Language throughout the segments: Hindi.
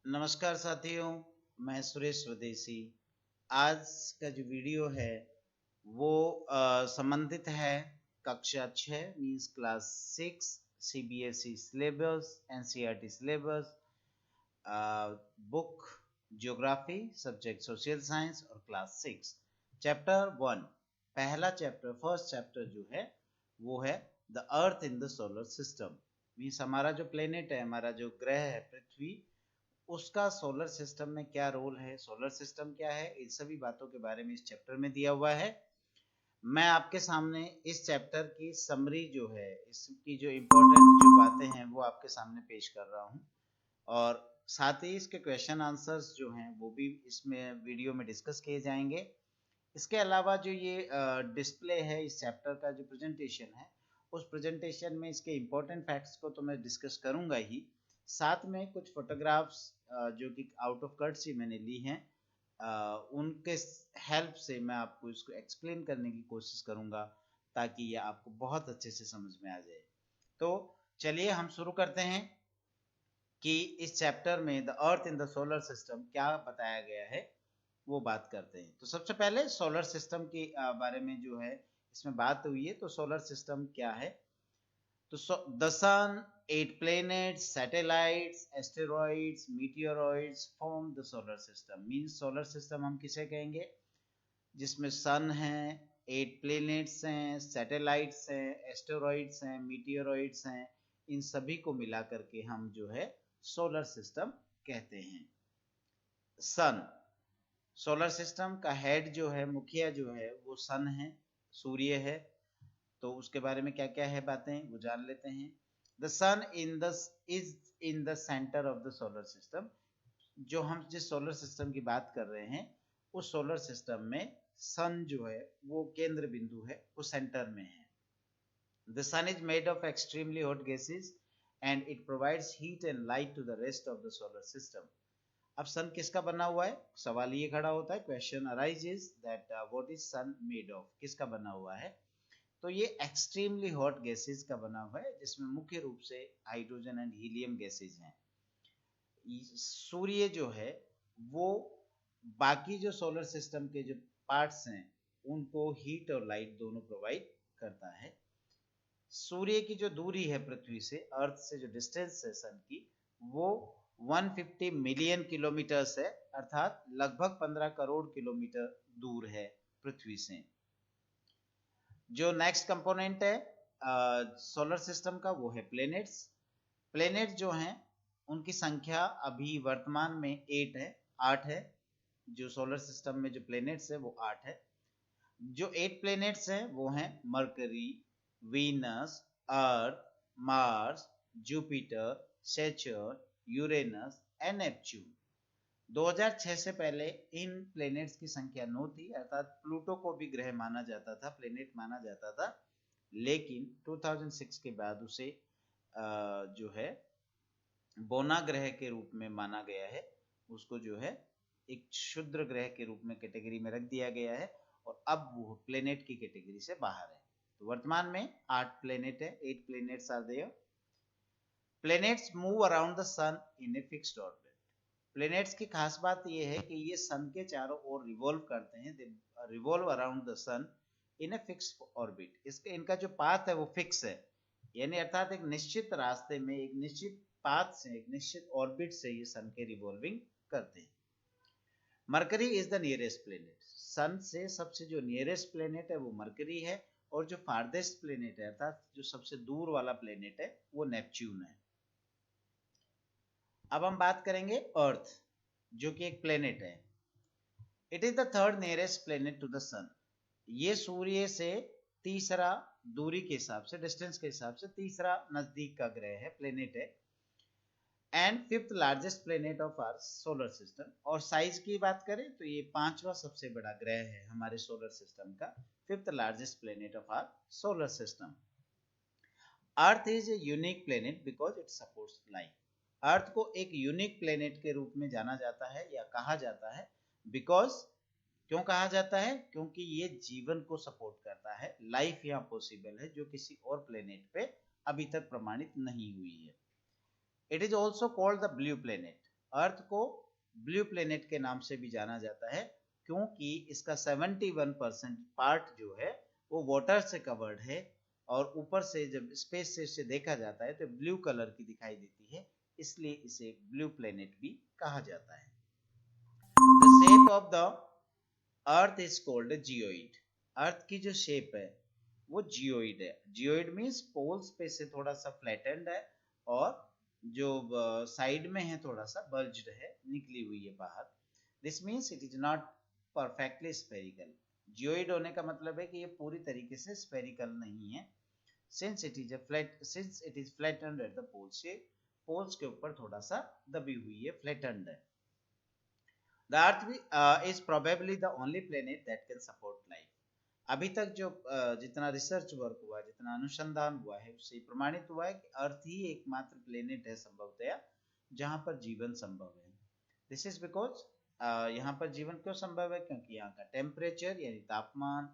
नमस्कार साथियों, मैं सुरेश स्वदेशी। आज का जो वीडियो है वो संबंधित है कक्षा 6 means class 6 CBSE syllabus, NCERT syllabus, book geography, subject social science और क्लास 6 चैप्टर 1। पहला चैप्टर, फर्स्ट चैप्टर जो है वो है the earth in the solar system. Means हमारा जो प्लेनेट है, हमारा जो ग्रह है पृथ्वी, उसका सोलर सिस्टम में क्या रोल है, सोलर सिस्टम क्या है, इन सभी बातों के बारे में इस चैप्टर में दिया हुआ है। मैं आपके सामने इस चैप्टर की समरी जो है, इसकी जो इम्पोर्टेंट जो बातें हैं वो आपके सामने पेश कर रहा हूँ, और साथ ही इसके क्वेश्चन आंसर्स जो हैं वो भी इसमें वीडियो में डिस्कस किए जाएंगे। इसके अलावा जो ये डिस्प्ले है इस चैप्टर का, जो प्रेजेंटेशन है, उस प्रेजेंटेशन में इसके इम्पोर्टेंट फैक्ट्स को तो मैं डिस्कस करूंगा ही, साथ में कुछ फोटोग्राफ्स जो कि आउट ऑफ कर्टसी मैंने ली हैं, उनके हेल्प से मैं आपको इसको एक्सप्लेन करने की कोशिश करूंगा ताकि ये आपको बहुत अच्छे से समझ में आ जाए। तो चलिए हम शुरू करते हैं कि इस चैप्टर में the earth in the solar system क्या बताया गया है वो बात करते हैं। तो सबसे पहले सोलर सिस्टम के बारे में जो है इसमें बात हुई है, तो सोलर सिस्टम क्या है। तो the sun, 8 planets, satellites, asteroids, meteoroids form the solar system। Means solar system हम किसे कहेंगे, जिसमें सन है, 8 planets हैं, सैटेलाइट्स हैं, एस्टेरॉइड्स हैं, मीटियोरॉइड्स हैं, इन सभी को मिला करके हम जो है सोलर सिस्टम कहते हैं। सन, सोलर सिस्टम का हेड जो है, मुखिया जो है वो सन है, सूर्य है। तो उसके बारे में क्या क्या है बातें वो जान लेते हैं। The sun is in the centre of the solar system. जो हम जिस सोलर सिस्टम की बात कर रहे हैं उस सोलर सिस्टम में सन जो है वो केंद्र बिंदु है, वो सेंटर में है। The sun is made of extremely hot gases and it provides heat and light to the rest of the solar system. अब सन किसका बना हुआ है, सवाल ये खड़ा होता है, question arises that what is sun made of, किसका बना हुआ है। तो ये एक्सट्रीमली हॉट गैसेज का बना हुआ है, जिसमें मुख्य रूप से हाइड्रोजन एंड हीलियम गैसेज हैं। सूर्य जो है वो बाकी जो सोलर सिस्टम के जो पार्ट्स हैं उनको हीट और लाइट दोनों प्रोवाइड करता है। सूर्य की जो दूरी है पृथ्वी से, अर्थ से जो डिस्टेंस है सन की, वो 150 मिलियन किलोमीटर्स है, अर्थात लगभग 15 करोड़ किलोमीटर दूर है पृथ्वी से। जो नेक्स्ट कंपोनेंट है सोलर सिस्टम का वो है प्लेनेट्स। प्लेनेट जो हैं उनकी संख्या अभी वर्तमान में 8 है। जो सोलर सिस्टम में जो प्लेनेट्स है वो 8 है। जो 8 प्लेनेट्स हैं वो हैं mercury, Venus, Earth, Mars, Jupiter, Saturn, Uranus and Neptune. 2006 से पहले इन प्लेनेट्स की संख्या 9 थी, अर्थात प्लूटो को भी ग्रह माना जाता था, प्लेनेट माना जाता था। लेकिन 2006 के बाद उसे जो है बोना ग्रह के रूप में माना गया है, उसको जो है एक क्षुद्र ग्रह के रूप में कैटेगरी में रख दिया गया है, और अब वो प्लेनेट की कैटेगरी से बाहर है। तो वर्तमान में 8 प्लेनेट है, 8 planets are there. Planets move around the sun in a fixed orbit. Planets की खास बात यह है कि ये सन के चारों ओर रिवॉल्व करते हैं, they revolve around the sun in a fixed orbit. इसके इनका जो पाथ है वो फिक्स है, यानी अर्थात एक निश्चित रास्ते में, एक निश्चित पाथ से, एक निश्चित ऑर्बिट से ये सन के रिवॉल्विंग करते हैं। Mercury is the nearest planet. Sun से सबसे जो नियरेस्ट प्लेनेट है वो मरकरी है, और जो फारदेस्ट प्लेनेट है, अर्थात जो सबसे दूर वाला प्लेनेट है, वो नेपच्यून है। अब हम बात करेंगे अर्थ, जो कि एक प्लेनेट है। It is the third nearest planet to the sun. ये सूर्य से तीसरा, दूरी के हिसाब से, डिस्टेंस के हिसाब से तीसरा नजदीक का ग्रह है, प्लेनेट है। And fifth largest planet of our solar system. और साइज की बात करें तो ये 5वां सबसे बड़ा ग्रह है हमारे सोलर सिस्टम का, fifth largest planet of our solar system. Earth is a unique planet because it supports life. Earth को एक यूनिक प्लेनेट के रूप में जाना जाता है या कहा जाता है, बिकॉज, क्यों कहा जाता है, क्योंकि ये जीवन को सपोर्ट करता है, लाइफ यहाँ पॉसिबल है जो किसी और प्लेनेट पे अभी तक प्रमाणित नहीं हुई है। It is also called the blue planet. Earth को ब्लू प्लेनेट के नाम से भी जाना जाता है क्योंकि इसका 71% पार्ट जो है वो वाटर से कवर्ड है और ऊपर से जब स्पेस से इसे देखा जाता है तो ब्लू कलर की दिखाई देती है, इसलिए इसे ब्लू प्लेनेट भी कहा जाता है। The shape of the Earth is called geoid. Earth की जो शेप है वो जियोइड है। जियोइड मीन्स पोल्स पे से थोड़ा सा फ्लैटेंड है और जो साइड में है थोड़ा सा बल्ज्ड है, निकली हुई है बाहर। This means it is not perfectly spherical. Geoid होने का मतलब है कि ये पूरी तरीके से स्फेरिकल नहीं है, since it is flattened at the poles, ये पोल्स के ऊपर थोड़ा सा दबी हुई है, फ्लैटेंड है। The Earth is probably the only planet that can support life. अभी तक जो जितना रिसर्च वर्क हुआ, जितना अनुसंधान हुआ है, उससे प्रमाणित हुआ है कि अर्थ ही एकमात्र प्लेनेट है संभवतया जहां पर जीवन संभव है। दिस इज बिकॉज यहाँ पर जीवन क्यों संभव है, क्योंकि यहाँ का टेम्परेचर यानी तापमान,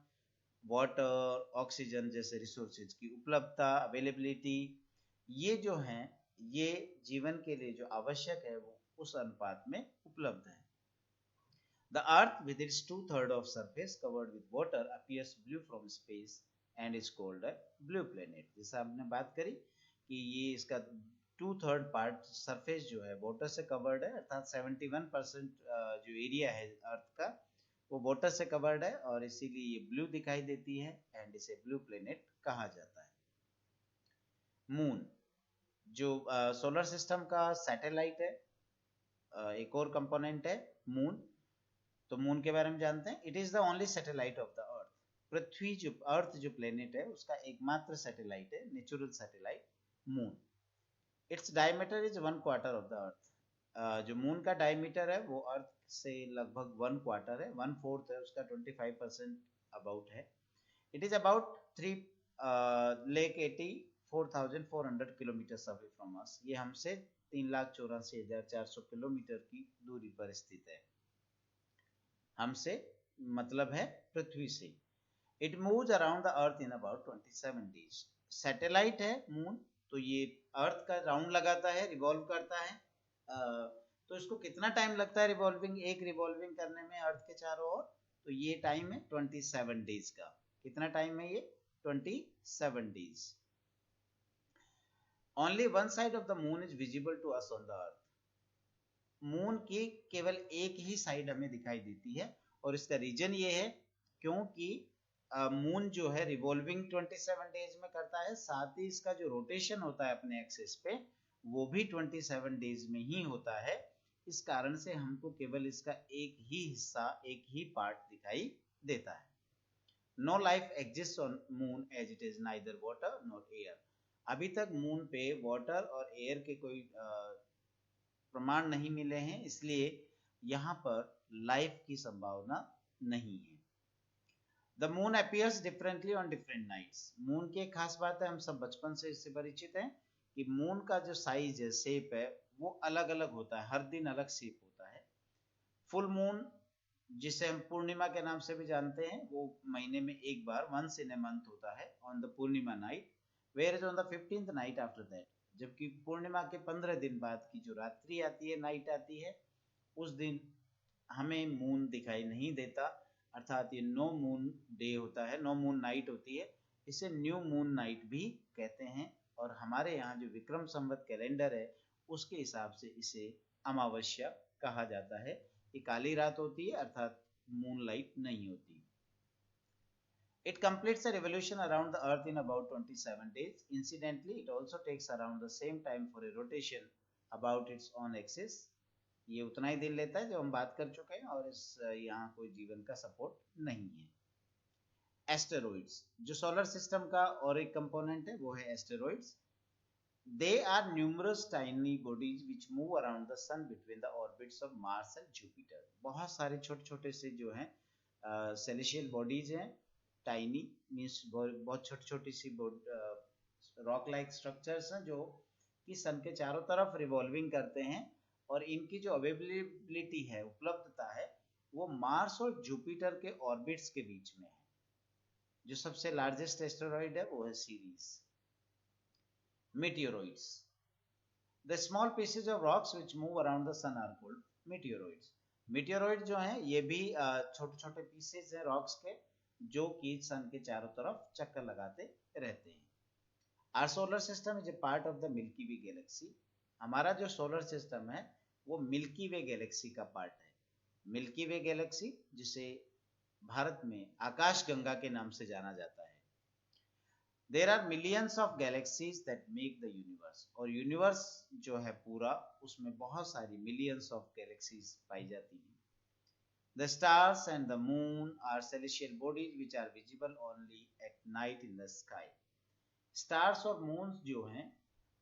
वाटर, ऑक्सीजन जैसे रिसोर्सेज की उपलब्धता, अवेलेबिलिटी, ये जो हैं ये जीवन के लिए जो आवश्यक है वो उस अनुपात में उपलब्ध है। The Earth, with its 2/3 of surface covered with water, appears blue from space and is called a blue planet. जैसा हमने बात करी कि ये इसका 2/3 पार्ट सरफेस जो है वाटर से कवर्ड है, अर्थात 71% जो एरिया है अर्थ का वो वाटर से कवर्ड है और इसीलिए ये ब्लू दिखाई देती है एंड इसे ब्लू प्लेनेट कहा जाता है। मून जो सोलर सिस्टम का सैटेलाइट है, एक और कंपोनेंट है मून। तो मून के बारे में जानते हैं। It is the only satellite of the Earth. पृथ्वी जो अर्थ जो प्लेनेट है उसका एकमात्र सैटेलाइट है, natural satellite moon. Its diameter is 1/4 of the Earth. जो मून का डायमीटर है वो अर्थ से लगभग 1/4 है, 1/4 है उसका, 25% अबाउट है। It is about 3,84,400 kilometre away from us. ये हमसे 3,84,400 किलोमीटर की दूरी पर स्थित है। हमसे मतलब है पृथ्वी से। It moves around the earth in about 27 days. Satellite है मून, तो ये अर्थ का राउंड लगाता है, रिवॉल्व करता है। तो इसको कितना टाइम लगता है रिवॉल्विंग, एक रिवॉल्विंग करने में अर्थ के चारों ओर? तो ये टाइम है 27 डेज का। कितना टाइम है ये? 27 days. Only one side of the moon is visible to us on the earth. Moon की केवल एक ही साइड हमें दिखाई देती है और इसका रीजन ये है क्योंकि मून जो है रिवॉल्विंग 27 डेज में करता है, साथ ही इसका जो रोटेशन होता है अपने एक्सिस पे वो भी 27 डेज में ही होता है। इस कारण से हमको केवल इसका एक ही हिस्सा, एक ही पार्ट दिखाई देता है। No life exist on moon as it is neither water nor air. अभी तक मून पे वाटर और एयर के कोई प्रमाण नहीं मिले हैं, इसलिए यहाँ पर लाइफ की संभावना नहीं है। The moon appears differently on different nights. Moon की एक खास बात है, हम सब बचपन से इससे परिचित हैं कि मून का जो साइज है, शेप है, वो अलग अलग होता है, हर दिन अलग शेप होता है। फुल मून जिसे हम पूर्णिमा के नाम से भी जानते हैं, वो महीने में एक बार, वंस इन ए मंथ होता है on the Purnima night, where is on the 15th night after that. जबकि पूर्णिमा के 15 दिन बाद की जो रात्रि आती है, नाइट आती है, उस दिन हमें मून दिखाई नहीं देता, अर्थात ये नो मून डे होता है, नो मून नाइट होती है। इसे न्यू मून नाइट भी कहते हैं और हमारे यहाँ जो विक्रम संवत कैलेंडर है उसके हिसाब से इसे अमावस्या कहा जाता है। ये काली रात होती है, अर्थात मून लाइट नहीं होती। It completes a revolution around the earth in about 27 days. Incidentally, it also takes around the same time for a rotation about its own axis. ये उतना ही दिन लेता है जो हम बात कर चुके हैं और इस यहाँ कोई जीवन का सपोर्ट नहीं है। एस्टेरॉइड्स जो सोलर सिस्टम का और एक कंपोनेंट है वो है asteroids. They are numerous tiny bodies which move around the sun between the orbits of Mars and Jupiter. बहुत सारे छोटे छोटे से जो हैं सेलेशियल बॉडीज हैं। टाइनी मीन्स बहुत छोटी छोटी सी रॉक लाइक स्ट्रक्चर्स हैं जो कि सन के चारों तरफ रिवॉल्विंग करते हैं और इनकी जो अवेलेबिलिटी है, उपलब्धता है, वो मार्स और जुपिटर के ऑर्बिट्स के बीच में है। जो सबसे लार्जेस्ट एस्टेरॉइड है वो है series. Meteoroids The small pieces of rocks which move around the sun are called meteoroids. meteoroid जो हैं ये भी छोटे छोटे पीसेस हैं रॉक्स के जो कि सन के चारों तरफ चक्कर लगाते रहते हैं. Our solar system is a part of the Milky Way galaxy. हमारा जो सोलर सिस्टम है वो मिल्की वे गैलेक्सी का पार्ट है. मिल्की वे गैलेक्सी जिसे भारत में आकाश गंगा के नाम से जाना जाता है. There are millions of galaxies that make the universe. और यूनिवर्स जो है पूरा उसमें बहुत सारी millions of galaxies पाई जाती हैं. The stars and the moon are celestial bodies which are visible only at night in the sky. Stars और moons जो हैं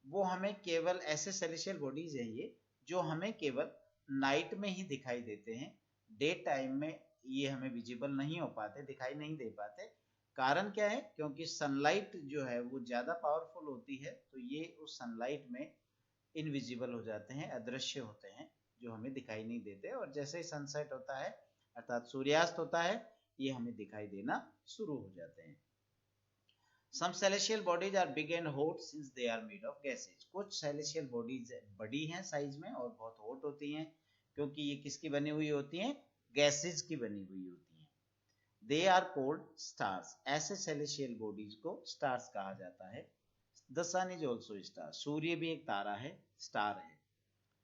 वो हमें केवल ऐसे celestial bodies हैं ये जो हमें केवल नाइट में ही दिखाई देते हैं. डे टाइम में ये हमें विजिबल नहीं हो पाते, दिखाई नहीं दे पाते. कारण क्या है? क्योंकि सनलाइट जो है वो ज्यादा पावरफुल होती है तो ये उस सनलाइट में इनविजिबल हो जाते हैं, अदृश्य होते हैं, जो हमें दिखाई नहीं देते. और जैसे ही सनसेट होता है अर्थात सूर्यास्त होता है ये हमें दिखाई देना शुरू हो जाते हैं. Some celestial bodies are big and hot since they are made of gases. कुछ celestial bodies बड़ी हैं साइज में और बहुत hot होती हैं क्योंकि ये किसकी बनी हुई होती हैं? गैसेस की बनी हुई होती हैं. They are called stars. ऐसे celestial bodies को stars कहा जाता है. The sun is also a star. सूर्य भी एक तारा है, स्टार है.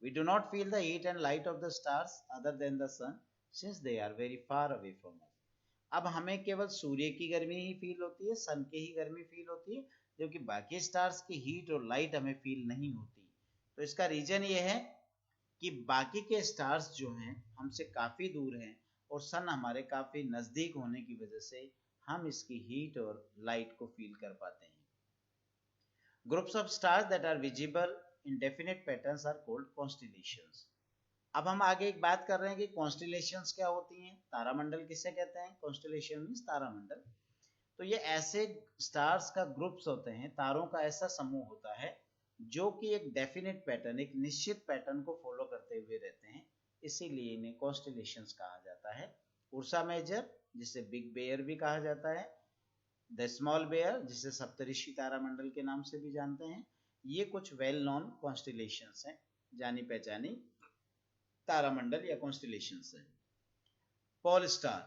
We do not feel the heat and light of the stars other than the sun since they are very far away from us. अब हमें केवल सूर्य की गर्मी ही फील होती है, सन की ही गर्मी फील होती है, जबकि बाकी स्टार्स की हीट और लाइट हमें फील नहीं होती. तो इसका रीजन ये है कि बाकी के स्टार्स जो हैं हमसे काफी दूर हैं और सन हमारे काफी नजदीक होने की वजह से हम इसकी हीट और लाइट को फील कर पाते हैं. Groups of stars that are visible in definite patterns are called constellations. अब हम आगे एक बात कर रहे हैं कि कॉन्स्टिलेशंस क्या होती हैं. तारामंडल किसे कहते हैं? कॉन्स्टिलेशन मींस तारामंडल. तो ये ऐसे स्टार्स का ग्रुप्स होते हैं, तारों का ऐसा समूह होता है जो कि एक डेफिनेट पैटर्न, एक निश्चित पैटर्न को फॉलो करते हुए रहते हैं, इसीलिए इन्हें कॉन्स्टिलेशंस कहा जाता है. उर्सा मेजर जिसे बिग बेयर भी कहा जाता है, द स्मॉल बेयर जिसे सप्तऋषि तारामंडल के नाम से भी जानते हैं, ये कुछ वेल नोन कॉन्स्टिलेशंस हैं, जानी पहचानी तारामंडल या कॉन्स्टिलेशंस है. पोल स्टार,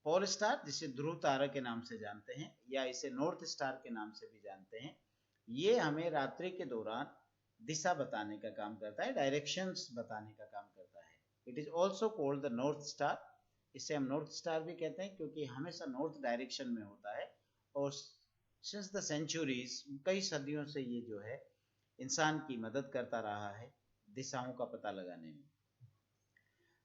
पोल स्टार जिसे ध्रुव तारा के नाम से जानते हैं या इसे नॉर्थ स्टार के नाम से भी जानते हैं, ये हमें रात्रि के दौरान दिशा बताने का काम करता है, डायरेक्शंस बताने का काम करता है. It is also called the north star. इसे हम नॉर्थ स्टार भी कहते हैं क्योंकि हमेशा नॉर्थ डायरेक्शन में होता है और सिंस द सेंचुरीज कई सदियों से ये जो है इंसान की मदद करता रहा है दिशाओं का पता लगाने में.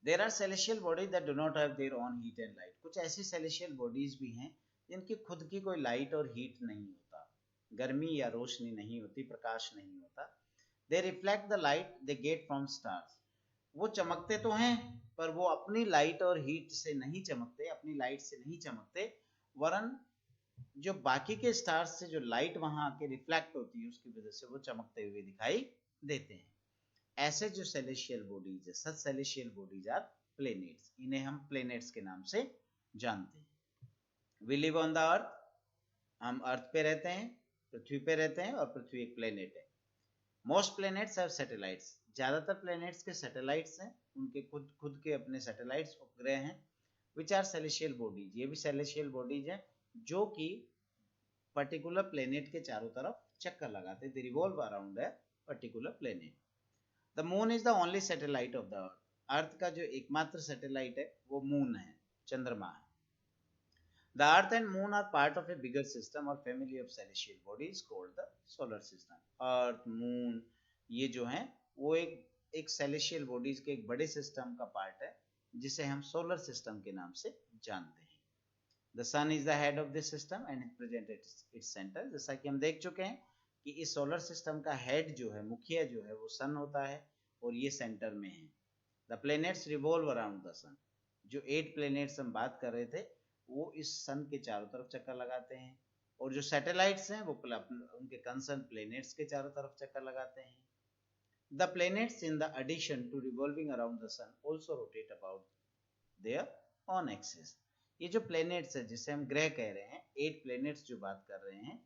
There are celestial bodies that do not have their own heat and light. कुछ ऐसी celestial bodies भी हैं जिनकी खुद की कोई लाइट और हीट नहीं होता, गर्मी या रोशनी नहीं होती, प्रकाश नहीं होता. They reflect the light they get from stars. वो चमकते तो हैं पर वो अपनी लाइट और हीट से नहीं चमकते, अपनी लाइट से नहीं चमकते, वरन जो बाकी के स्टार्स से जो लाइट वहां आके रिफ्लेक्ट होती है उसकी वजह से वो चमकते हुए दिखाई देते हैं. ऐसे जो सेलेशियल बॉडीज है, such celestial bodies are planets. इन्हें हम प्लेनेट्स के नाम से जानते हैं. We live on the earth. हम अर्थ पे रहते हैं, पृथ्वी पे रहते हैं और पृथ्वी एक प्लेनेट है. Most planets have satellites. ज्यादातर प्लेनेट्स के सैटेलाइट्स हैं, उनके खुद के अपने सैटेलाइट्स, उपग्रह हैं. Which are celestial bodies. ये भी सेलेशियल बॉडीज हैं जो कि पर्टिकुलर प्लेनेट के चारों तरफ चक्कर लगाते हैं. They revolve around a particular planet. The moon is the only satellite of the earth. अर्थ का जो एकमात्र सैटेलाइट है वो मून है, चंद्रमा है. The earth and moon are part of a bigger system or family of celestial bodies called the solar system. Earth, moon ये जो हैं वो एक celestial bodies के एक बड़े सिस्टम का पार्ट है जिसे हम सोलर सिस्टम के नाम से जानते हैं. The sun is the head of this system and is present at its center. जैसा कि हम देख चुके हैं कि इस सोलर सिस्टम का हेड जो है, मुखिया जो है वो सन होता है और ये सेंटर में है. The planets revolve around the sun. जो 8 प्लैनेट्स हम बात कर रहे थे वो इस सन के चारों तरफ चक्कर लगाते हैं और जो सैटेलाइट्स हैं वो उनके कंसर्न प्लैनेट्स के चारों तरफ चक्कर लगाते हैं. The planets in the addition to revolving around the sun also rotate about their on axis. ये जो प्लैनेट्स है जिसे हम ग्रह कह रहे हैं, 8 प्लैनेट्स जो बात कर रहे हैं,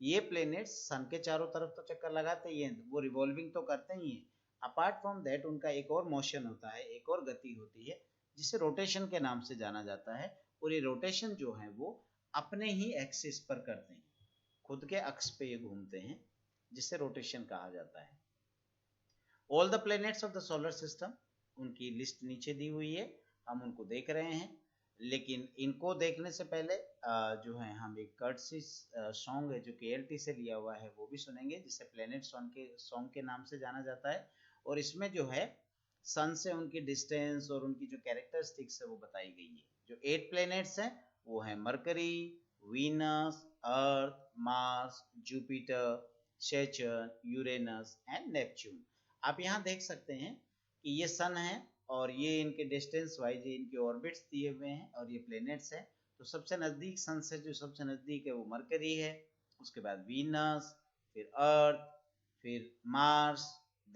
ये प्लेनेट्स सन के चारों तरफ तो चक्कर लगाते ही हैं, वो रिवॉल्विंग तो करते ही हैं। अपार्ट फ्रॉम दैट उनका एक और मोशन होता है, एक और गति होती है जिसे रोटेशन के नाम से जाना जाता है। और ये रोटेशन जो है वो अपने ही एक्सिस पर करते हैं, खुद के अक्ष पे ये घूमते हैं, जिसे रोटेशन कहा जाता है। All the planets of the solar system, उनकी लिस्ट नीचे दी हुई है, हम उनको देख रहे हैं। लेकिन इनको देखने से पहले जो है हम एक कर्टसी सॉन्ग है जो कि एलटी से लिया हुआ है वो भी सुनेंगे, जिसे प्लैनेट सॉन्ग के नाम से जाना जाता है। और इसमें जो है सन से उनकी डिस्टेंस और उनकी जो कैरेक्टरिस्टिक्स है वो बताई गई है। जो 8 प्लैनेट्स हैं वो है Mercury, Venus, Earth, Mars, Jupiter, Saturn, Uranus and Neptune. आप यहाँ देख सकते हैं कि ये सन है और ये इनके डिस्टेंस वाइज इनके ऑर्बिट्स दिए हुए हैं और ये प्लैनेट्स हैं। तो सबसे नजदीक सन से जो सबसे नजदीक है वो मरकरी है, उसके बाद वीनस, फिर अर्थ, फिर Mars,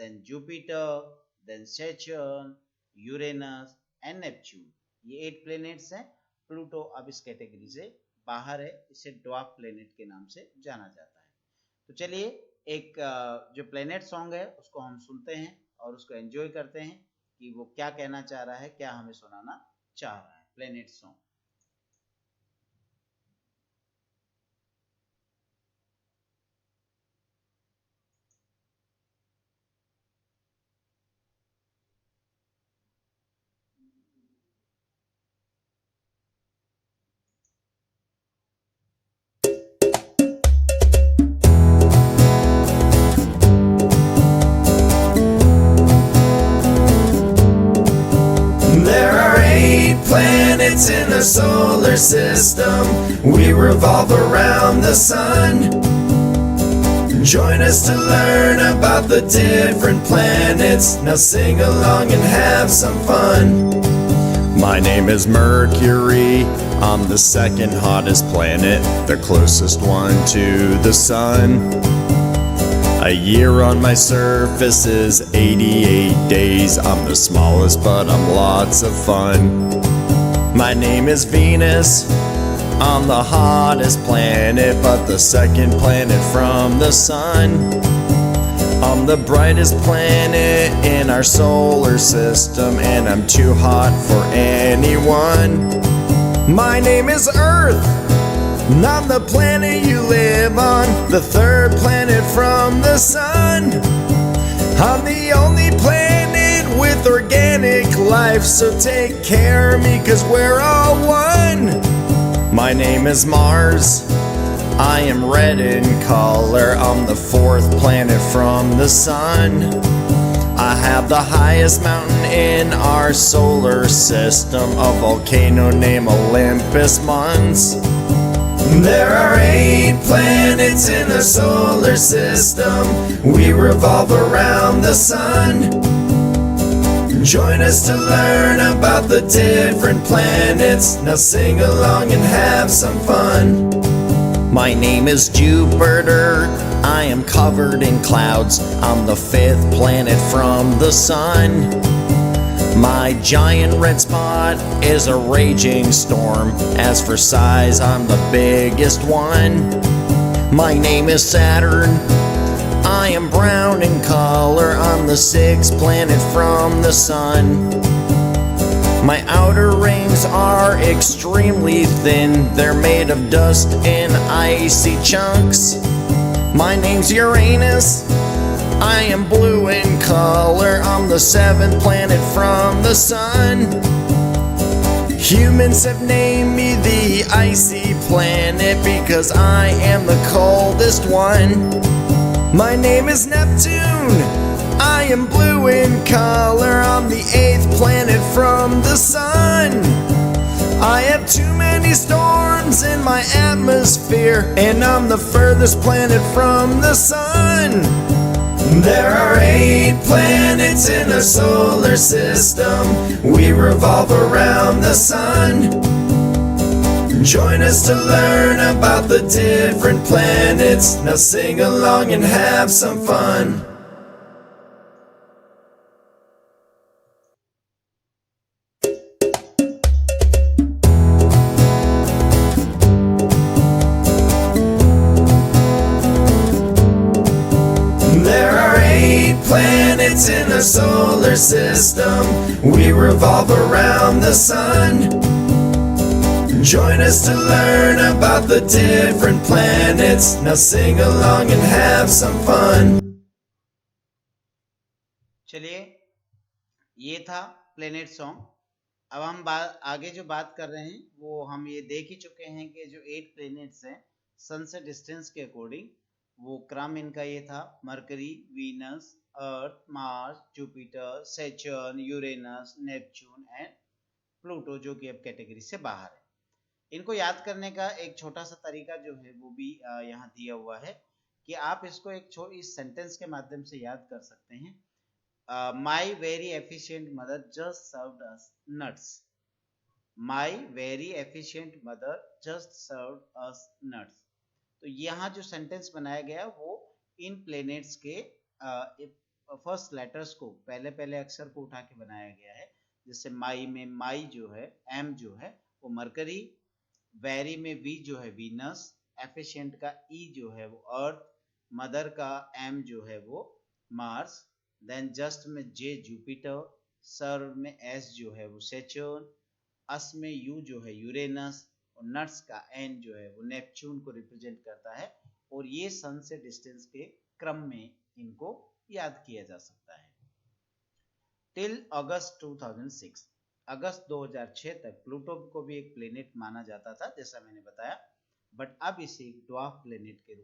then Jupiter, then Saturn, Uranus and Neptune. ये 8 प्लैनेट्स हैं। प्लूटो अब इस कैटेगरी से बाहर है, इसे ड्वार्फ प्लैनेट के नाम से जाना जाता है। तो चलिए एक जो प्लैनेट सॉन्ग है उसको हम सुनते हैं और उसको एंजॉय करते हैं कि वो क्या कहना चाह रहा है, क्या हमें सुनाना चाह रहा है। Planet song. Planets in the solar system, we revolve around the sun. Join us to learn about the different planets. Now sing along and have some fun. My name is Mercury, I'm the second hottest planet, the closest one to the sun. A year on my surface is 88 days. I'm the smallest, but I'm lots of fun. My name is Venus. I'm the hottest planet, but the second planet from the sun. I'm the brightest planet in our solar system, and I'm too hot for anyone. My name is Earth. I'm the planet you live on, the third planet from the sun. I'm the only planet with organic life, so take care of me, 'cause we're all one. My name is Mars. I am red in color. I'm the fourth planet from the sun. I have the highest mountain in our solar system, a volcano named Olympus Mons. There are 8 planets in the solar system. We revolve around the sun. Join us to learn about the different planets. Now sing along and have some fun. My name is Jupiter. I am covered in clouds. I'm the 5th planet from the sun. My giant red spot is a raging storm. As for size, I'm the biggest one. My name is Saturn. I am brown in color. I'm the 6th planet from the sun. My outer rings are extremely thin. They're made of dust and icy chunks. My name's Uranus. I am blue in color. I'm the 7th planet from the sun. Humans have named me the icy planet because I am the coldest one. My name is Neptune. I am blue in color. I'm the 8th planet from the sun. I have too many storms in my atmosphere, and I'm the furthest planet from the sun. There are 8 planets in the solar system. We revolve around the sun. Join us to learn about the different planets. Now sing along and have some fun. planets in our solar system. We revolve around the sun. Join us to learn about the different planets. Now sing along and have some fun. चलिए, ये था प्लेनेट सॉन्ग। अब हम आगे जो बात कर रहे हैं वो हम ये देख ही चुके हैं कि जो 8 प्लेनेट्स हैं सन से डिस्टेंस के अकॉर्डिंग, वो क्रम इनका ये था: mercury, Venus, Earth, Mars, Jupiter, Saturn, Uranus, Neptune and Pluto, जो कि अब कैटेगरी से बाहर है। इनको याद करने का एक छोटा सा तरीका जो है वो भी यहाँ दिया हुआ है कि आप इसको इस सेंटेंस के माध्यम से याद कर सकते हैं। My very efficient mother just served us nuts. My very efficient mother just served us nuts. तो यहाँ जो सेंटेंस बनाया गया वो इन प्लेनेट्स के फर्स्ट लेटर्स को, पहले अक्षर को उठा के बनाया गया है। जैसे माई में माई जो है, एम जो है वो मरकरी, वेरी में वी जो है वीनस, एफिशिएंट का ई जो है वो अर्थ, मदर का एम जो है वो मार्स, देन जस्ट में जे जुपिटर, सर्व में एस जो है वो सैटर्न, अस में यू जो है यूरेनस और नट्स का एन जो है वो नेपच्यून को रिप्रेजेंट करता है। और ये सन से डिस्टेंस के क्रम में इनको याद किया जा सकता है। टिल अगस्त 2006, अगस्त 2006 तक प्लूटो को भी एक प्लेनेट माना जाता था, जैसा मैंने बताया, बट अब इसे एक ड्वार्फ प्लेनेट के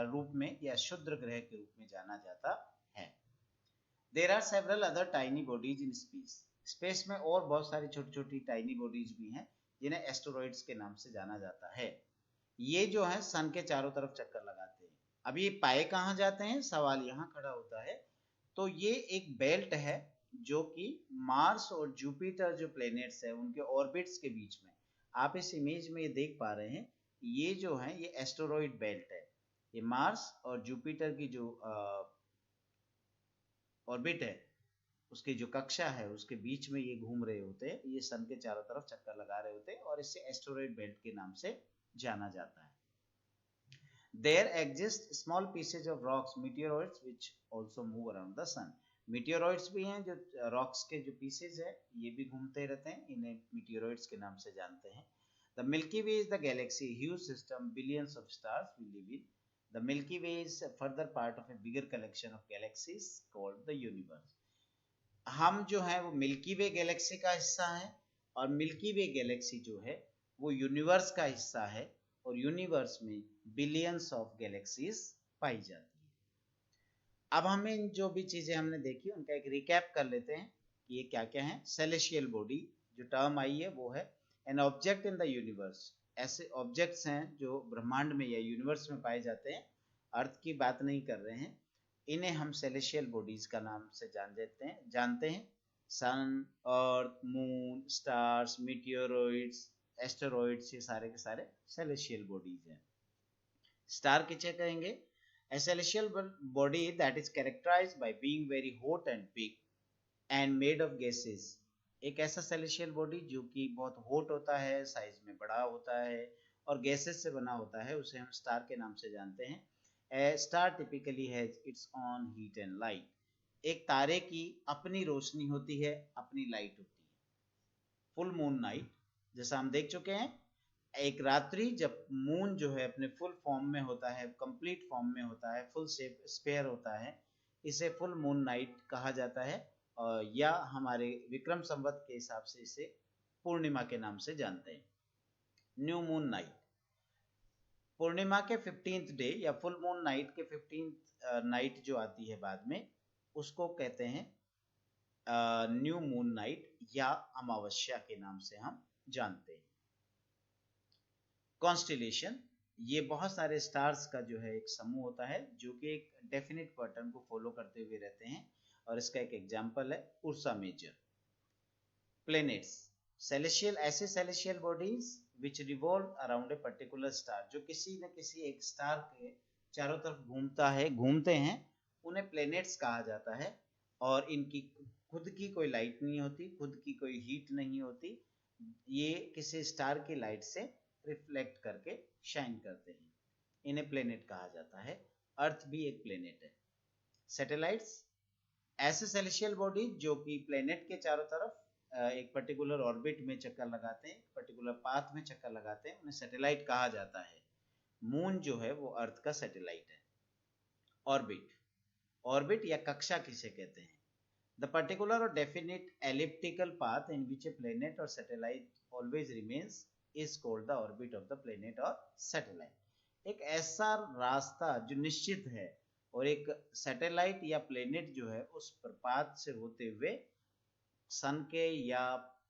रूप में या क्षुद्र ग्रह के रूप में जाना जाता है। There are several other tiny bodies in space, space में और बहुत सारी छोटी छोटी टाइनी बॉडीज भी हैं जिन्हें एस्टेरॉइड्स के नाम से जाना जाता है। ये जो है सन के चारों तरफ चक्कर लगाते हैं। अब ये पाए कहाँ जाते हैं, सवाल यहाँ खड़ा होता है। तो ये एक बेल्ट है जो कि मार्स और जुपिटर जो प्लेनेट्स है उनके ऑर्बिट्स के बीच में, आप इस इमेज में ये देख पा रहे हैं, ये जो है ये एस्टेरॉइड बेल्ट है। ये मार्स और जुपिटर की जो ऑर्बिट है, उसकी जो कक्षा है उसके बीच में ये घूम रहे होते हैं, ये सन के चारों तरफ चक्कर लगा रहे होते हैं और इसे एस्टेरॉइड बेल्ट के नाम से जाना जाता है। There exist small pieces of rocks, meteoroids, which also move around the sun. Meteoroids भी हैं जो rocks के जो pieces है ये भी घूमते रहते हैं, इन्हें meteoroids के नाम से जानते हैं। The Milky Way is the galaxy, huge system, billions of stars we live in. The Milky Way is a further part of a bigger collection of galaxies called the universe. हम जो है वो मिल्की वे गैलेक्सी का हिस्सा है और मिल्की वे गैलेक्सी जो है वो यूनिवर्स का हिस्सा है और यूनिवर्स में बिलियंस ऑफ गैलेक्सीज पाई जाती है। अब हमें जो भी चीजें हमने देखी उनका एक रिकैप कर लेते हैं कि ये क्या क्या है। सेलेशियल बॉडी जो टर्म आई है वो है an object in the universe, ऐसे ऑब्जेक्ट्स हैं जो ब्रह्मांड में या यूनिवर्स में पाए जाते हैं, अर्थ की बात नहीं कर रहे हैं, इन्हें हम सेलेशियल बॉडीज का नाम से जानते हैं। सन, अर्थ, मून, स्टार्स, मीटियोरॉइड्स, एस्टेरॉइड्स, ये सारे के सारे सेलेशियल बॉडीज हैं। स्टार किसे कहेंगे? A celestial body that is characterized by being very hot and big and made of gases. एक ऐसा सेलेशियल बॉडी जो कि बहुत हॉट होता है, साइज में बड़ा होता है और गैसेस से बना होता है, उसे हम स्टार के नाम से जानते हैं। A star typically has its own heat and light. एक तारे की अपनी रोशनी होती है, अपनी लाइट होती है। फुल मून नाइट जैसा हम देख चुके हैं, एक रात्रि जब मून जो है अपने फुल फॉर्म में होता है, कंप्लीट फॉर्म में होता है, फुल स्फीयर होता है, इसे फुल मून नाइट कहा जाता है या हमारे विक्रम संवत के हिसाब से इसे पूर्णिमा के नाम से जानते हैं। न्यू मून नाइट, पूर्णिमा के 15th डे या फुल मून नाइट के 15th नाइट जो आती है बाद में, उसको कहते हैं न्यू मून नाइट या अमावस्या के नाम से हम जानते हैं। कॉन्स्टेलेशन, ये बहुत सारे स्टार्स का जो है एक समूह होता है जो कि एक डेफिनेट पैटर्न को फॉलो करते हुए रहते हैं और इसका एक एग्जांपल है उर्सा मेजर। प्लैनेट्स, सेलेशियल, ऐसे celestial bodies which revolve around a particular star, जो किसी न किसी एक स्टार के चारों तरफ घूमते हैं, उन्हें प्लैनेट्स कहा जाता है और इनकी खुद की कोई लाइट नहीं होती, खुद की कोई हीट नहीं होती, ये किसी स्टार की लाइट से रिफ्लेक्ट करके शाइन करते हैं, इन्हें प्लैनेट कहा जाता है। अर्थ भी एक प्लैनेट है। सैटेलाइट्स, ऐसे सेलेशियल बॉडी जो कि प्लेनेट के चारों तरफ एक पर्टिकुलर ऑर्बिट में चक्कर लगाते हैं, पर्टिकुलर पाथ में चक्कर लगाते हैं, उन्हें सैटेलाइट कहा जाता है। मून जो है वो अर्थ का सैटेलाइट है। ऑर्बिट, ऑर्बिट या कक्षा किसे कहते हैं? द पर्टिकुलर और definite elliptical path in which a planet और satellite always remains is called the orbit of the planet और सैटेलाइट। एक ऐसा रास्ता जो निश्चित है और एक सैटेलाइट या प्लेनेट जो है उस प्रपात से होते हुए सन के या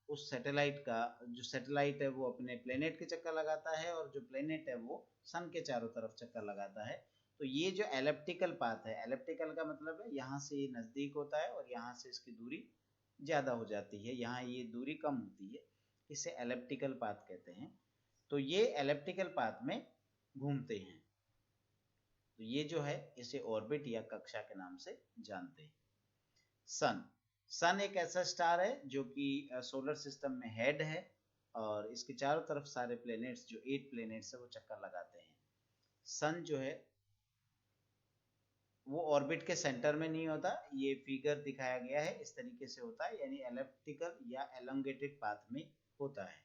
उस सैटेलाइट का, जो सैटेलाइट है वो अपने प्लेनेट के चक्कर लगाता है और जो प्लेनेट है वो सन के चारों तरफ चक्कर लगाता है। तो ये जो एलिप्टिकल पाथ है, एलिप्टिकल का मतलब है यहाँ से ये नज़दीक होता है और यहाँ से इसकी दूरी ज़्यादा हो जाती है, यहाँ ये दूरी कम होती है, इसे एलिप्टिकल पाथ कहते हैं। तो ये एलिप्टिकल पाथ में घूमते हैं, तो ये जो है इसे ऑर्बिट या कक्षा के नाम से जानते हैं। सन, सन एक ऐसा स्टार है जो कि सोलर सिस्टम में हेड है और इसके चारों तरफ सारे प्लैनेट्स, जो 8 प्लैनेट्स है वो चक्कर लगाते हैं। सन जो है वो ऑर्बिट के सेंटर में नहीं होता, ये फिगर दिखाया गया है इस तरीके से होता है, यानी एलिप्टिकल या एलोंगेटेड पाथ में होता है।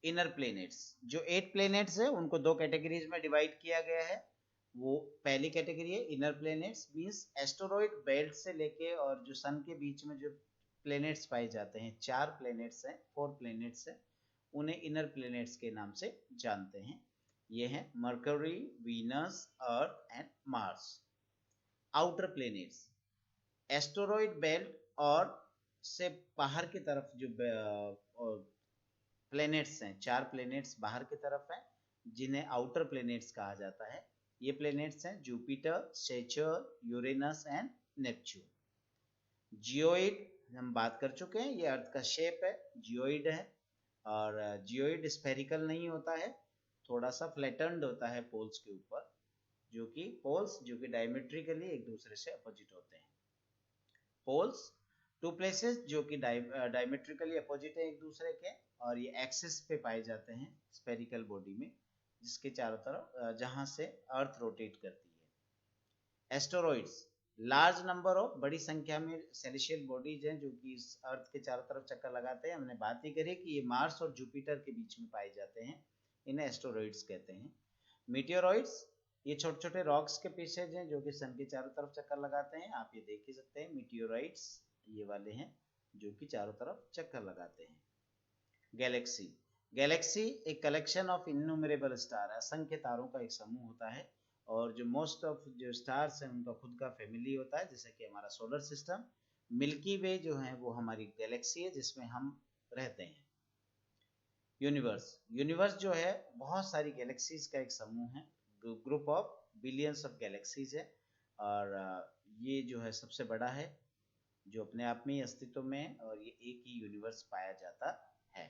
इनर प्लैनेट्स, जो 8 प्लैनेट्स है उनको 2 कैटेगरीज में डिवाइड किया गया है। वो पहली कैटेगरी है inner planets, means asteroid belt से लेके और जो सन के बीच में जो प्लैनेट्स पाए जाते हैं, 4 प्लैनेट्स हैं, 4 प्लैनेट्स हैं, उन्हें इनर प्लैनेट्स के नाम से जानते हैं। ये हैं mercury, Venus, earth and Mars. Outer planets, asteroid belt और से बाहर की तरफ जो प्लैनेट्स हैं, 4 प्लैनेट्स बाहर की तरफ हैं, जिन्हें आउटर प्लैनेट्स कहा जाता है। ये प्लैनेट्स हैं Jupiter, Saturn, Uranus and Neptune. Geoid हम बात कर चुके हैं, ये अर्थ का शेप है, जियोइड है, और जियोइड स्फेरिकल नहीं होता है, थोड़ा सा फ्लैटन्ड होता है पोल्स के ऊपर, जो कि पोल्स जो कि डायमेट्रिकली एक दूसरे से अपोजिट होते हैं। पोल्स, 2 प्लेसेस जो कि डायमेट्रिकली अपोजिट है एक दूसरे के, और ये एक्सिस पे पाए जाते हैं स्फेरिकल बॉडी में, जिसके चारों तरफ जहां से अर्थ रोटेट करती है। एस्टेरॉइड्स, लार्ज नंबर ऑफ, बड़ी संख्या में सेलेशियल बॉडीज हैं जो कि इस अर्थ के चारों तरफ चक्कर लगाते हैं। हमने बात ही करी कि ये मार्स और जुपिटर के बीच में पाए जाते हैं, इन्हें एस्टेरॉइड्स कहते हैं। मीटियोरॉइड्स, ये छोटे छोटे रॉक्स के पीसेज हैं जो कि सन के चारों तरफ चक्कर लगाते हैं, आप ये देख ही सकते हैं, मीटियोराइट्स ये वाले हैं जो कि चारों तरफ चक्कर लगाते हैं। गैलेक्सी, गैलेक्सी एक कलेक्शन ऑफ इन्यूमरेबल स्टार है, असंख्य तारों का एक समूह होता है, और जो मोस्ट ऑफ जो स्टार्स हैं उनका खुद का फैमिली होता है, जैसे कि हमारा सोलर सिस्टम। मिल्की वे जो है वो हमारी गैलेक्सी है जिसमें हम रहते हैं। यूनिवर्स, यूनिवर्स जो है बहुत सारी गैलेक्सीज का एक समूह है, group of billions of galaxies है, और ये जो है सबसे बड़ा है जो अपने आप में ही अस्तित्व में है, और ये एक ही यूनिवर्स पाया जाता है।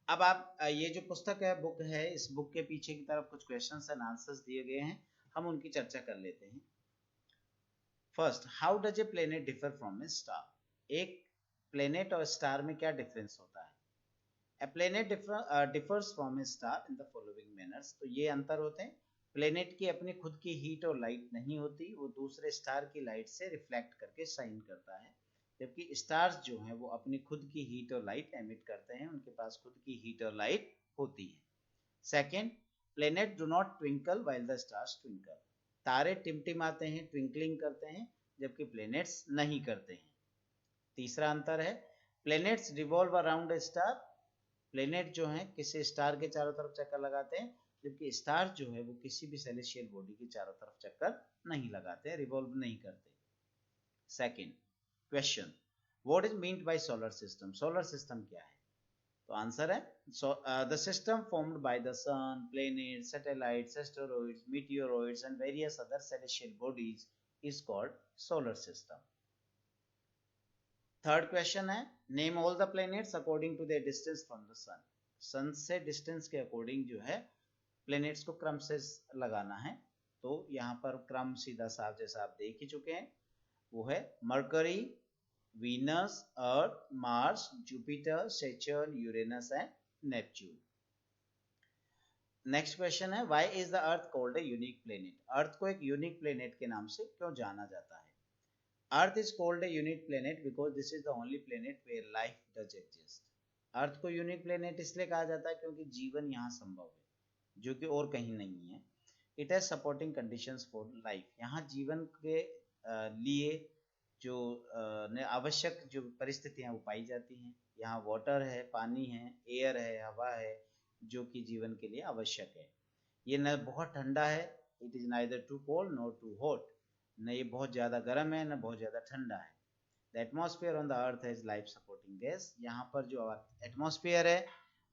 अब आप ये जो पुस्तक है, बुक है, इस बुक के पीछे की तरफ कुछ क्वेश्चंस एंड आंसर्स दिए गए हैं, हम उनकी चर्चा कर लेते हैं। First, how does a planet differ from A star? एक प्लेनेट और स्टार में क्या डिफरेंस होता है? A planet differs from a star in the following manners. तो ये अंतर होते हैं, प्लेनेट की अपनी खुद की हीट और लाइट नहीं होती, वो दूसरे स्टार की लाइट से रिफ्लेक्ट करके शाइन करता है, जबकि स्टार्स जो हैं वो अपनी खुद की हीट और लाइट एमिट करते हैं, उनके पास खुद की हीट और लाइट होती है। Second, planet do not twinkle while the stars twinkle. तारे टिमटिमाते हैं, ट्विंकलिंग करते हैं, जबकि प्लेनेट्स नहीं करते हैं। तीसरा अंतर है, planets revolve around a star, planet जो हैं किसी स्टार के चारों तरफ चक्कर लगाते हैं, जबकि स्टार जो है वो किसी भी सेलेशियल बॉडी के चारों तरफ चक्कर नहीं लगाते, रिवॉल्व नहीं करते। Second question, what is meant by solar system? Solar system क्या है? तो आंसर है the system formed by the sun, planet, satellites, asteroids, meteoroids and various other celestial bodies is called solar system. Third question है, name all the planets according to their distance from the sun. Sun से डिस्टेंस के अकॉर्डिंग जो है प्लैनेट्स को क्रम से लगाना है, तो यहाँ पर क्रम सीधा साफ जैसा आप देख ही चुके हैं, वो है Mercury, Venus, Earth, Mars, Jupiter, Saturn, Uranus and Neptune. Next question है, why is the Earth called a unique planet? Earth को एक यूनिक प्लैनेट के नाम से क्यों जाना जाता है? Earth is called a unique planet because this is the only planet where life does exist. Earth को यूनिक प्लेनेट इसलिए कहा जाता है क्योंकि जीवन यहाँ संभव है, जो कि और कहीं नहीं है। It has supporting conditions for life, यहाँ जीवन के लिए जो आवश्यक जो परिस्थितियाँ वो पाई जाती हैं। यहाँ वाटर है, पानी है, एयर है, हवा है, जो कि जीवन के लिए आवश्यक है। ये न बहुत ठंडा है, it is neither too cold not too hot, न ये बहुत ज़्यादा गर्म है न बहुत ज़्यादा ठंडा है। The atmosphere on the earth has life supporting gas, यहाँ पर जो एटमॉस्फेयर है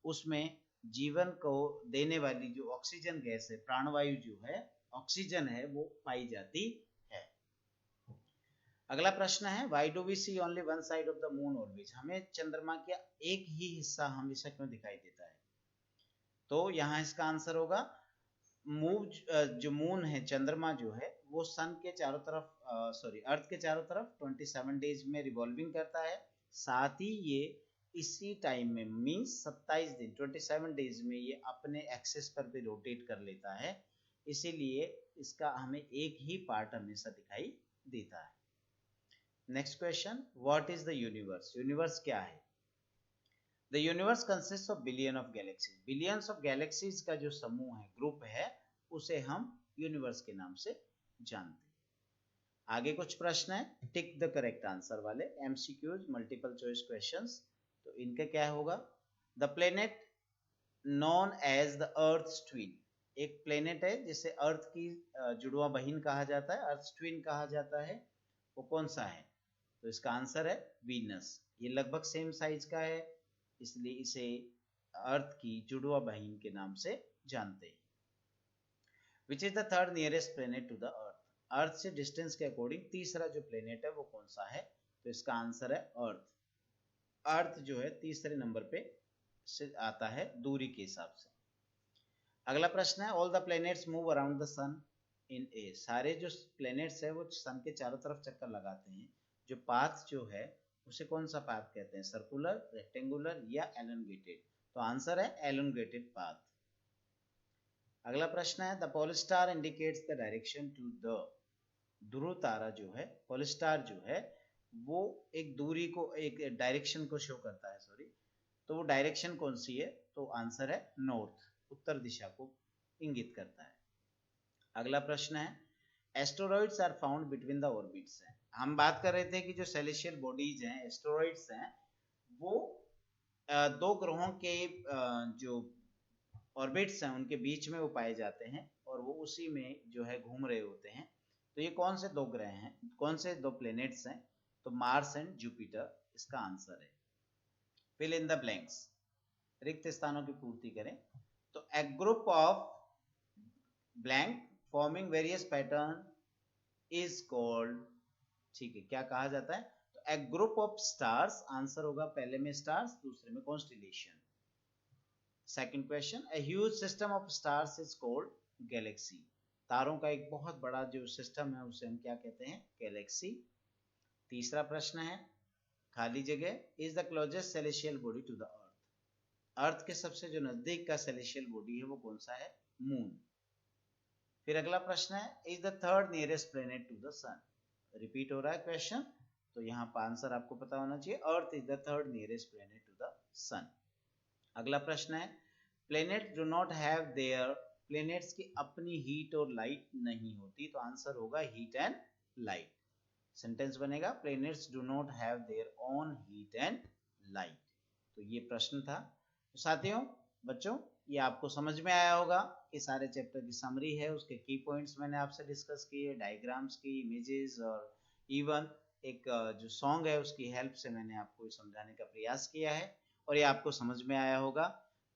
उसमें जीवन को देने वाली जो ऑक्सीजन गैस है, प्राणवायु जो है, ऑक्सीजन है, वो पाई जाती है। अगला प्रश्न है, why do we see only one side of the moon always, हमें चंद्रमा का एक ही हिस्सा हमेशा क्यों दिखाई देता है? तो यहाँ इसका आंसर होगा जो मून है, चंद्रमा जो है, वो सन के चारों तरफ अर्थ के चारों तरफ 27 डेज में रिवॉल्विंग करता है। साथ ही ये इसी टाइम में मींस 27 दिन 27 डेज में ये अपने एक्सेस पर भी रोटेट कर लेता है, इसीलिए इसका हमें एक ही पार्ट हमेशा दिखाई देता है। Next question, what is the universe, universe क्या है? The universe consist of billion of galaxies, billions of galaxies का जो समूह है, ग्रुप है, उसे हम यूनिवर्स के नाम से जानते हैं। आगे कुछ प्रश्न है टिक द करेक्ट आंसर वाले, एमसीक्यूज, मल्टीपल चॉइस क्वेश्चंस। तो इनका क्या होगा? The planet known as the earth twin, एक प्लेनेट है जिसे अर्थ की जुड़वा बहिन कहा जाता है, अर्थ ट्विन कहा जाता है, वो कौन सा है? तो इसका आंसर है वीनस। ये लगभग सेम साइज का है, इसलिए इसे अर्थ की जुड़वा बहिन के नाम से जानते हैं। Which is the third nearest planet to the earth, Earth से डिस्टेंस के अकॉर्डिंग तीसरा जो प्लेनेट है वो कौन सा है? तो इसका आंसर है अर्थ। अर्थ जो है तीसरे नंबर पे से आता है दूरी के हिसाब से। अगला प्रश्न है, all the planets move around the sun in a, सारे जो प्लेनेट्स है वो सन के चारों तरफ चक्कर लगाते हैं, जो पाथ जो है उसे कौन सा पाथ कहते हैं? सर्कुलर, रेक्टेंगुलर या एलोंगेटेड? तो आंसर है एलोंगेटेड पाथ। अगला प्रश्न है, the pole star indicates the direction to the, ध्रुव तारा जो है, पोल स्टार जो है, वो एक दूरी को, एक डायरेक्शन को शो करता है, तो वो डायरेक्शन कौन सी है? तो आंसर है नॉर्थ, उत्तर दिशा को इंगित करता है। अगला प्रश्न है, asteroids are found between the orbits है, हम बात कर रहे थे कि जो सेलेशियल बॉडीज हैं, एस्टेरॉइड्स हैं, वो दो ग्रहों के जो ऑर्बिट्स हैं उनके बीच में वो पाए जाते हैं और वो उसी में जो है घूम रहे होते हैं। तो ये कौन से दो ग्रह हैं, कौन से दो प्लैनेट्स हैं? तो मार्स एंड जुपिटर इसका आंसर है। फिल इन द ब्लैंक्स, रिक्त स्थानों की पूर्ति करें। तो a group of blank forming various pattern is called, ठीक है, क्या कहा जाता है? तो a group of stars, answer होगा पहले में स्टार्स, दूसरे में constellation. Second question, a huge system of stars is called galaxy, तारों का एक बहुत बड़ा जो सिस्टम है उसे हम क्या कहते हैं? गैलेक्सी। तीसरा प्रश्न है, खाली जगह, is the closest celestial body to the earth, earth के सबसे जो नजदीक का सेलेशियल बॉडी है वो कौन सा है? मून। फिर अगला प्रश्न है, is the third nearest planet to the sun, repeat हो रहा है क्वेश्चन, तो यहाँ पर आंसर आपको पता होना चाहिए, earth is the third nearest planet to the sun. अगला प्रश्न है, planets do not have their, planets की अपनी हीट और लाइट नहीं होती, तो आंसर होगा हीट एंड लाइट। सेंटेंस बनेगा, planets do not have their own heat and light. तो ये प्रश्न था। तो साथियों, बच्चों, ये आपको समझ में आया होगा कि सारे चैप्टर की समरी है, उसके की पॉइंट्स मैंने आपसे डिस्कस किए, डायग्राम्स की, इमेजेस और इवन एक जो सॉन्ग है उसकी हेल्प से मैंने आपको समझाने का प्रयास किया है और ये आपको समझ में आया होगा।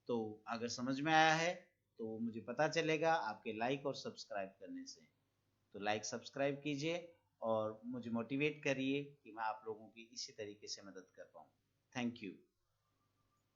तो अगर समझ में आया है तो मुझे पता चलेगा आपके लाइक और सब्सक्राइब करने से। तो लाइक सब्सक्राइब कीजिए और मुझे मोटिवेट करिए कि मैं आप लोगों की इसी तरीके से मदद कर पाऊँ। Thank you.